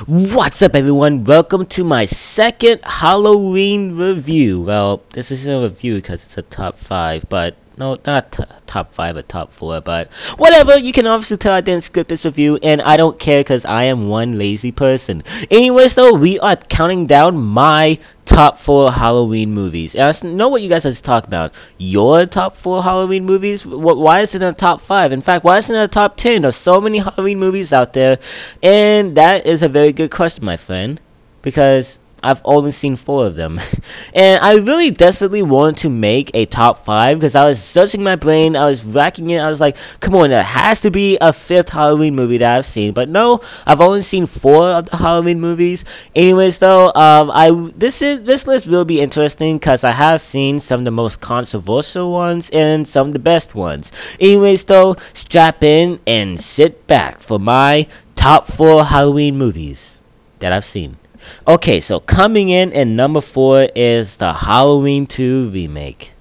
What's up, everyone? Welcome to my second Halloween review. Well, this isn't a review because it's a top 5, but no, not top 5 or top 4, but whatever. You can obviously tell I didn't script this review, and I don't care because I am one lazy person. Anyways, though, we are counting down my top 4 Halloween movies. And I know what you guys are talking about. Your top 4 Halloween movies? Why is it in the top 5? In fact, why is it in the top 10? There's so many Halloween movies out there. And that is a very good question, my friend. Because I've only seen 4 of them. And I really desperately wanted to make a top 5 because I was searching my brain, I was racking it, I was like, come on, there has to be a 5th Halloween movie that I've seen. But no, I've only seen 4 of the Halloween movies. Anyways, though, this list will be interesting because I have seen some of the most controversial ones and some of the best ones. Anyways, though, strap in and sit back for my top 4 Halloween movies that I've seen. Okay, so coming in at number 4 is the Halloween 2 remake.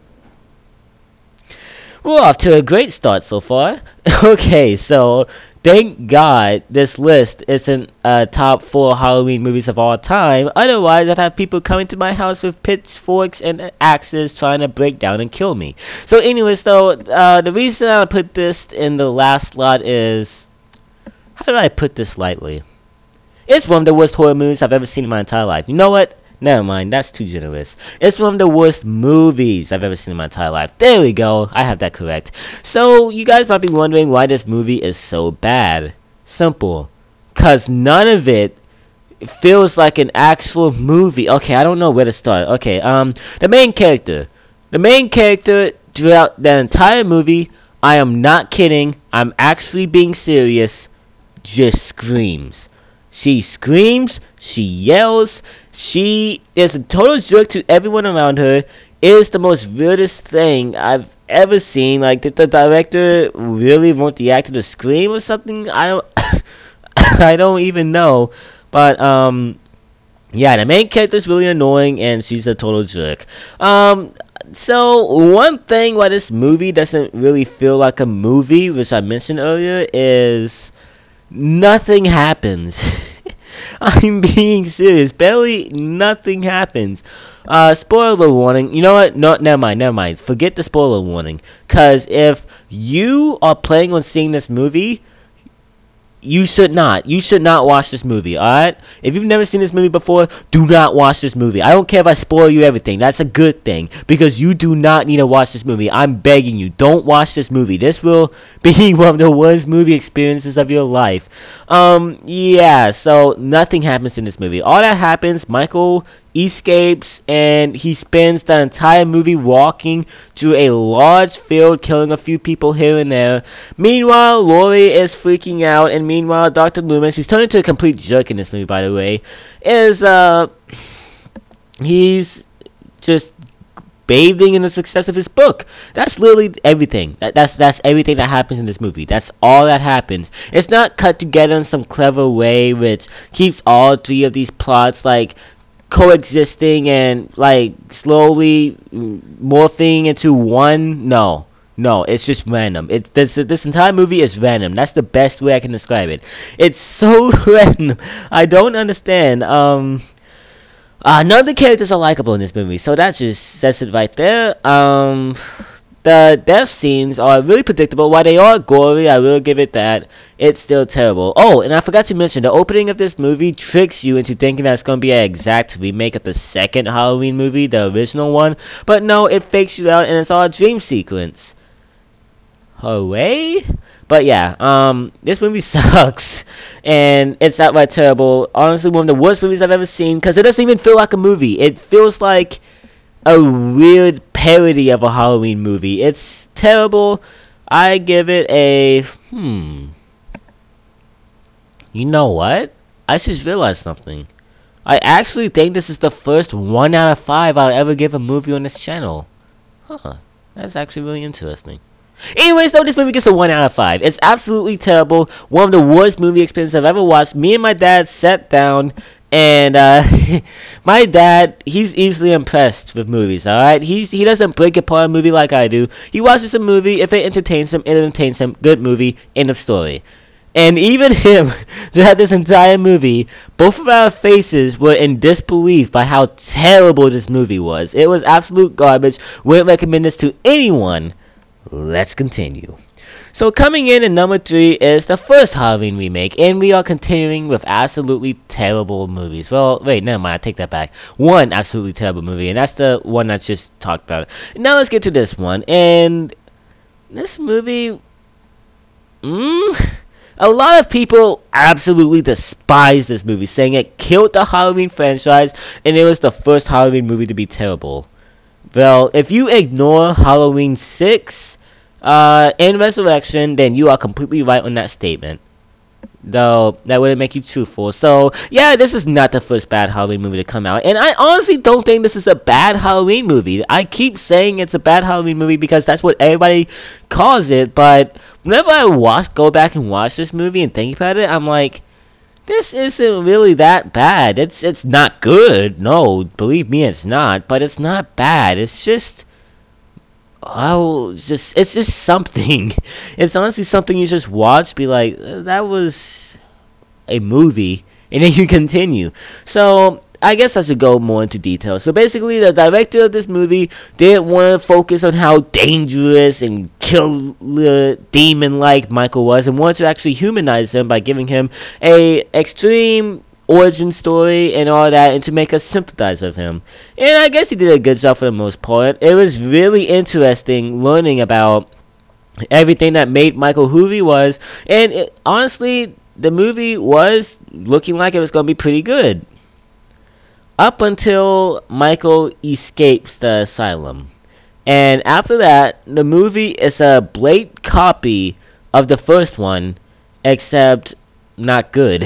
We're off to a great start so far. Okay, so thank God this list isn't top 4 Halloween movies of all time. Otherwise, I'd have people coming to my house with pitchforks and axes trying to break down and kill me. So anyways, though, the reason I put this in the last slot is, how do I put this lightly? It's one of the worst horror movies I've ever seen in my entire life. You know what? Never mind, that's too generous. It's one of the worst movies I've ever seen in my entire life. There we go, I have that correct. So, you guys might be wondering why this movie is so bad. Simple. Because none of it feels like an actual movie. Okay, I don't know where to start. Okay, the main character. The main character throughout the entire movie, I am not kidding, I'm actually being serious, just screams. She screams, she yells, she is a total jerk to everyone around her. It is the most weirdest thing I've ever seen. Like, did the director really want the actor to scream or something? I don't I don't even know. But yeah, the main character is really annoying and she's a total jerk. So one thing why this movie doesn't really feel like a movie, which I mentioned earlier, is nothing happens. I'm being serious. Barely nothing happens. Spoiler warning. You know what? No, never mind. Forget the spoiler warning. Because if you are planning on seeing this movie, you should not watch this movie, alright? If you've never seen this movie before, do not watch this movie. I don't care if I spoil you everything. That's a good thing. Because you do not need to watch this movie. I'm begging you, don't watch this movie. This will be one of the worst movie experiences of your life. Yeah, so nothing happens in this movie. All that happens, Michael escapes and he spends the entire movie walking through a large field, killing a few people here and there. Meanwhile, Laurie is freaking out, and meanwhile, Dr. Loomis, who's turned into a complete jerk in this movie, by the way, is he's just bathing in the success of his book. That's literally everything. That's everything that happens in this movie. That's all that happens. It's not cut together in some clever way which keeps all 3 of these plots like coexisting and like slowly morphing into one. No, it's just random. This entire movie is random. That's the best way I can describe it. It's so random. I don't understand. None of the characters are likable in this movie, so that just says it right there. The death scenes are really predictable. While they are gory, I will give it that, it's still terrible. Oh, and I forgot to mention, the opening of this movie tricks you into thinking that it's going to be an exact remake of the second Halloween movie, the original one. But no, it fakes you out and it's all a dream sequence. Hooray? But yeah, this movie sucks, and it's outright terrible. Honestly, one of the worst movies I've ever seen, because it doesn't even feel like a movie. It feels like a weird parody of a Halloween movie. It's terrible. I give it a, You know what? I just realized something. I actually think this is the first 1 out of 5 I'll ever give a movie on this channel. Huh. That's actually really interesting. Anyways, though, this movie gets a 1 out of 5. It's absolutely terrible. One of the worst movie experiences I've ever watched. Me and my dad sat down, and my dad, he's easily impressed with movies, alright? He doesn't break apart a movie like I do. He watches a movie. If it entertains him, it entertains him. Good movie. End of story. And even him, throughout this entire movie, both of our faces were in disbelief by how terrible this movie was. It was absolute garbage. Wouldn't recommend this to anyone. Let's continue. So coming in at number 3 is the first Halloween remake, and we are continuing with absolutely terrible movies. Well, wait, never mind, I take that back. One absolutely terrible movie, and that's the one I just talked about. Now let's get to this one, and this movie, a lot of people absolutely despise this movie, saying it killed the Halloween franchise, and it was the first Halloween movie to be terrible. Well, if you ignore Halloween 6, and Resurrection, then you are completely right on that statement. Though, that wouldn't make you truthful. So, yeah, this is not the first bad Halloween movie to come out. And I honestly don't think this is a bad Halloween movie. I keep saying it's a bad Halloween movie because that's what everybody calls it. But whenever I go back and watch this movie and think about it, I'm like, this isn't really that bad. It's not good. No, believe me, it's not. But it's not bad. It's just... it's just something. It's honestly something you just watch, be like, that was a movie, and then you continue. So, I guess I should go more into detail. So basically, the director of this movie didn't want to focus on how dangerous and killer demon-like Michael was, and wanted to actually humanize him by giving him a extreme origin story and all that, and to make us sympathize with him. And I guess he did a good job for the most part. It was really interesting learning about everything that made Michael who he was, and honestly, the movie was looking like it was going to be pretty good. Up until Michael escapes the asylum. And after that, the movie is a blatant copy of the first one, except not good.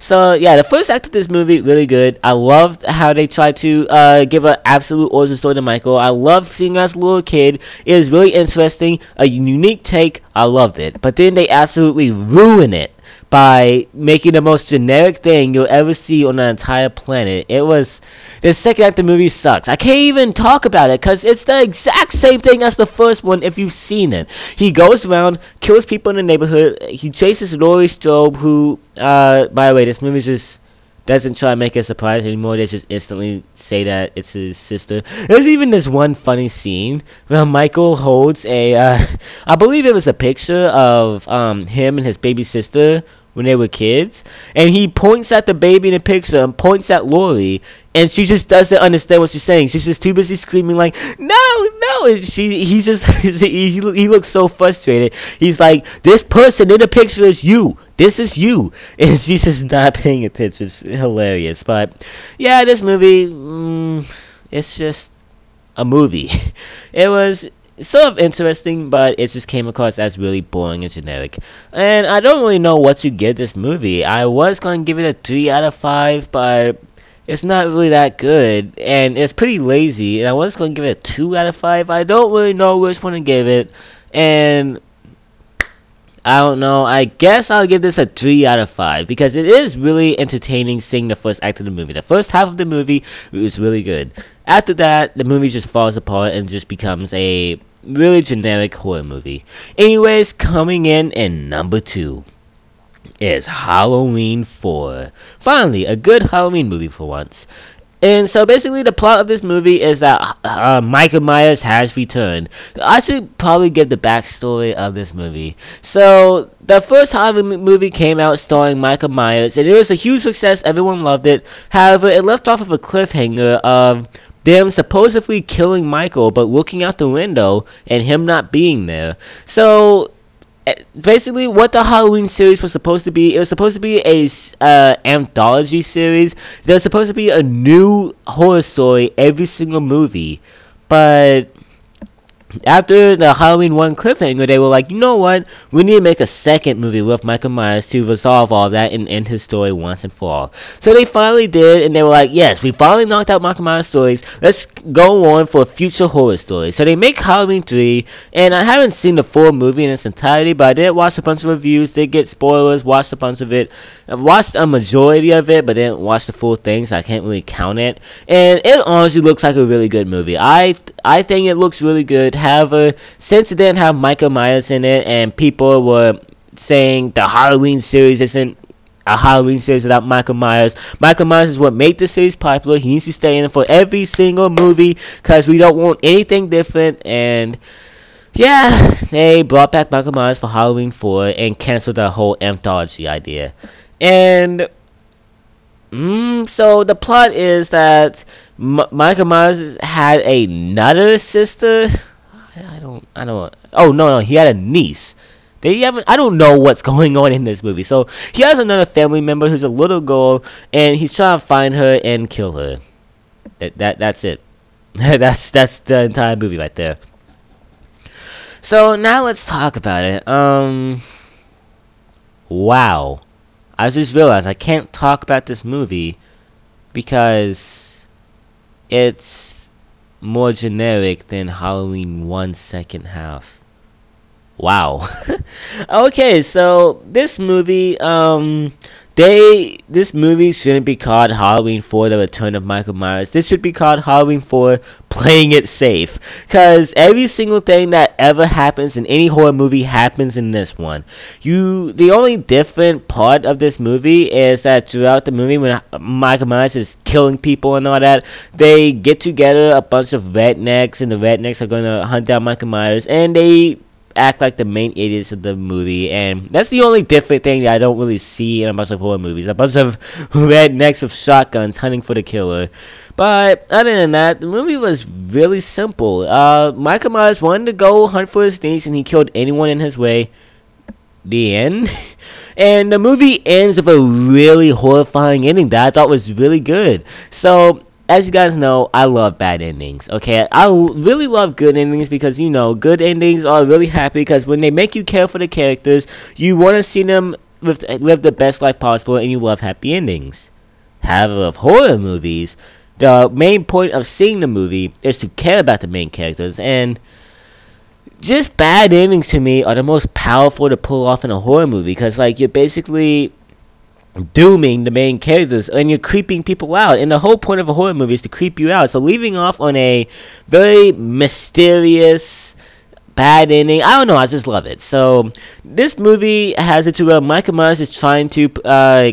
So, yeah, the first act of this movie, really good. I loved how they tried to give an absolute origin story to Michael. I loved seeing him as a little kid. It was really interesting, a unique take. I loved it. But then they absolutely ruin it by making the most generic thing you'll ever see on the entire planet. The second act of the movie sucks. I can't even talk about it because it's the exact same thing as the first one if you've seen it. He goes around, kills people in the neighborhood. He chases Laurie Strode, who, by the way, this movie just doesn't try to make a surprise anymore. They just instantly say that it's his sister. There's even this one funny scene where Michael holds I believe it was a picture of him and his baby sister when they were kids, and he points at the baby in the picture and points at Laurie, and she just doesn't understand what she's saying. She's just too busy screaming like, no, and he looks so frustrated. He's like, this person in the picture is you. This is you. And she's just not paying attention. It's hilarious. But yeah, this movie, it's just a movie. It was sort of interesting, but it just came across as really boring and generic. And I don't really know what to give this movie. I was going to give it a 3 out of 5, but it's not really that good, and it's pretty lazy, and I was going to give it a 2 out of 5. I don't really know which one to give it, and I don't know. I guess I'll give this a 3 out of 5, because it is really entertaining seeing the first act of the movie. The first half of the movie was really good. After that, the movie just falls apart and just becomes a really generic horror movie. Anyways, coming in number 2 is Halloween 4. Finally, a good Halloween movie for once. And so basically the plot of this movie is that Michael Myers has returned. I should probably give the backstory of this movie. So the first Halloween movie came out starring Michael Myers, and it was a huge success. Everyone loved it. However, it left off of a cliffhanger of them supposedly killing Michael, but looking out the window and him not being there. So basically what the Halloween series was supposed to be, it was supposed to be a anthology series. There was supposed to be a new horror story every single movie, but after the Halloween 1 cliffhanger, they were like, you know what, we need to make a second movie with Michael Myers to resolve all that and end his story once and for all. So they finally did, and they were like, yes, we finally knocked out Michael Myers stories, let's go on for a future horror story. So they make Halloween 3, and I haven't seen the full movie in its entirety, but I did watch a bunch of reviews, did get spoilers, watched a bunch of it. I've watched a majority of it, but didn't watch the full thing, so I can't really count it. And it honestly looks like a really good movie. I think it looks really good. However, since it didn't have Michael Myers in it, and people were saying the Halloween series isn't a Halloween series without Michael Myers. Michael Myers is what made the series popular. He needs to stay in it for every single movie because we don't want anything different. And yeah, they brought back Michael Myers for Halloween 4 and canceled the whole anthology idea. And so the plot is that Michael Myers had another sister. I don't. Oh no, he had a niece. I don't know what's going on in this movie. So he has another family member who's a little girl, and he's trying to find her and kill her. That's it. that's the entire movie right there. So now let's talk about it. Wow. I just realized I can't talk about this movie because it's more generic than Halloween 1 second half. Wow. Okay, so this movie, this movie shouldn't be called Halloween 4 The Return of Michael Myers. This should be called Halloween 4 Playing It Safe. Because every single thing that ever happens in any horror movie happens in this one. The only different part of this movie is that throughout the movie when Michael Myers is killing people and all that, they get together a bunch of rednecks, and the rednecks are going to hunt down Michael Myers, and they act like the main idiots of the movie. And that's the only different thing that I don't really see in a bunch of horror movies. A bunch of rednecks with shotguns hunting for the killer. But other than that, the movie was really simple. Michael Myers wanted to go hunt for his niece, and he killed anyone in his way. The end. And the movie ends with a really horrifying ending that I thought was really good. So as you guys know, I love bad endings, okay? I really love good endings because, you know, good endings are really happy because when they make you care for the characters, you want to see them live the best life possible, and you love happy endings. However, with horror movies, the main point of seeing the movie is to care about the main characters, and just bad endings to me are the most powerful to pull off in a horror movie because, like, you're basically dooming the main characters and you're creeping people out, and the whole point of a horror movie is to creep you out. So leaving off on a very mysterious bad ending, I don't know, I just love it. So this movie has it to where Michael Myers is trying to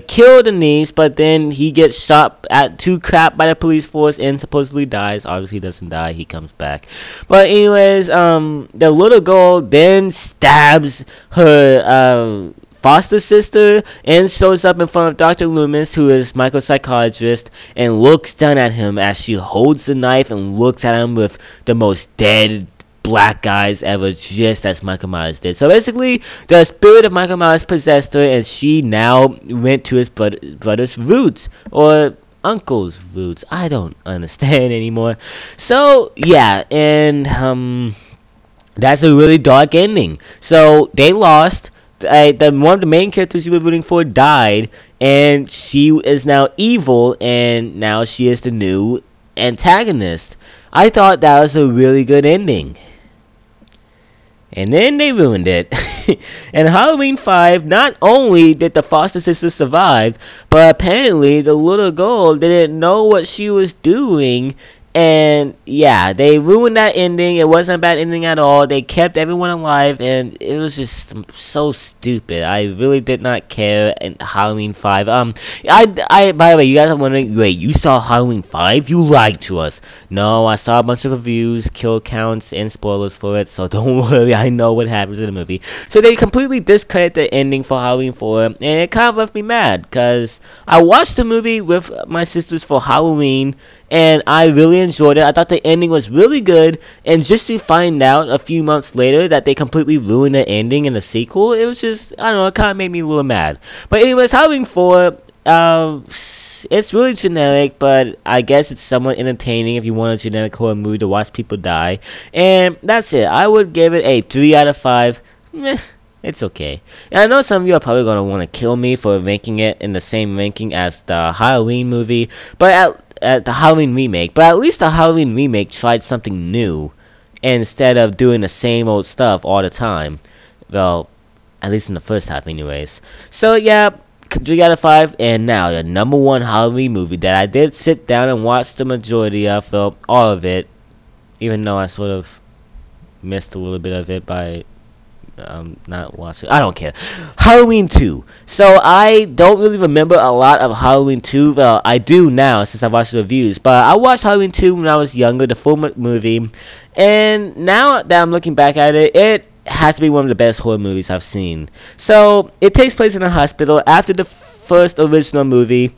kill the niece, but then he gets shot at to crap by the police force and supposedly dies. Obviously he doesn't die, he comes back. But anyways, the little girl then stabs her foster sister and shows up in front of Dr. Loomis, who is Michael's psychiatrist, and looks down at him as she holds the knife and looks at him with the most dead black eyes ever, just as Michael Myers did. So basically, the spirit of Michael Myers possessed her, and she now went to his brother's roots, or uncle's roots. I don't understand anymore. So yeah, and that's a really dark ending. So they lost. One of the main characters you were rooting for died, and she is now evil, and now she is the new antagonist. I thought that was a really good ending. And then they ruined it. In Halloween 5, not only did the foster sister survive, but apparently the little girl didn't know what she was doing. And yeah, they ruined that ending. It wasn't a bad ending at all. They kept everyone alive, and it was just so stupid. I really did not care in Halloween 5. By the way, you guys are wondering, wait, you saw Halloween 5? You lied to us. No, I saw a bunch of reviews, kill counts, and spoilers for it, so don't worry, I know what happens in the movie. So they completely discredit the ending for Halloween 4, and it kind of left me mad, because I watched the movie with my sisters for Halloween, and I really enjoyed it. I thought the ending was really good, and just to find out a few months later that they completely ruined the ending in the sequel, it was just, I don't know, it kind of made me a little mad. But anyways, Halloween 4, it's really generic, but I guess it's somewhat entertaining if you want a generic horror movie to watch people die. And that's it. I would give it a 3 out of 5. Meh. It's okay. And I know some of you are probably going to want to kill me for ranking it in the same ranking as the Halloween movie, but at the Halloween remake. But at least the Halloween remake tried something new instead of doing the same old stuff all the time. Well, at least in the first half anyways. So yeah, 3 out of 5. And now the number 1 Halloween movie that I did sit down and watch the majority of, well, all of it, even though I sort of missed a little bit of it by not watching. I don't care. Halloween 2. So I don't really remember a lot of Halloween 2. Well, I do now since I watched the reviews. But I watched Halloween 2 when I was younger, the full movie. And now that I'm looking back at it, it has to be one of the best horror movies I've seen. So it takes place in a hospital after the first original movie.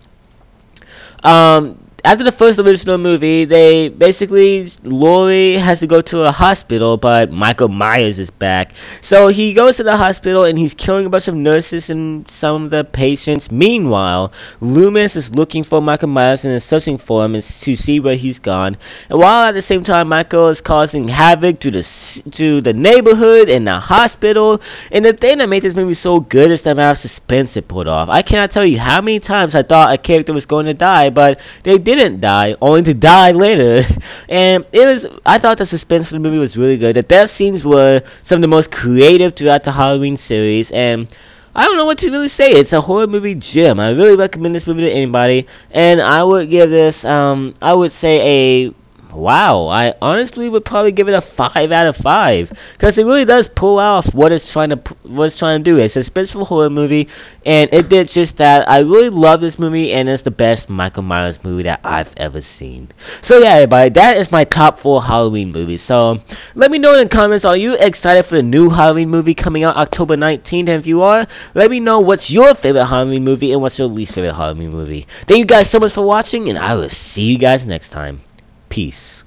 After the first original movie, they basically, Laurie has to go to a hospital, but Michael Myers is back. So he goes to the hospital and he's killing a bunch of nurses and some of the patients. Meanwhile, Loomis is looking for Michael Myers and is searching for him to see where he's gone. And while at the same time, Michael is causing havoc to the neighborhood and the hospital. And the thing that made this movie so good is the amount of suspense it put off. I cannot tell you how many times I thought a character was going to die, but they didn't die, only to die later. And I thought the suspense for the movie was really good. The death scenes were some of the most creative throughout the Halloween series, and I don't know what to really say. It's a horror movie gem. I really recommend this movie to anybody, and I would give this I would say a wow. I honestly would probably give it a 5 out of 5 because it really does pull off what it's trying to do. It's a suspenseful horror movie, and it did just that. I really love this movie, and it's the best Michael Myers movie that I've ever seen. So yeah, everybody, that is my top 4 Halloween movies. So let me know in the comments, are you excited for the new Halloween movie coming out October 19th? And if you are, let me know what's your favorite Halloween movie and what's your least favorite Halloween movie. Thank you guys so much for watching, and I will see you guys next time. Peace.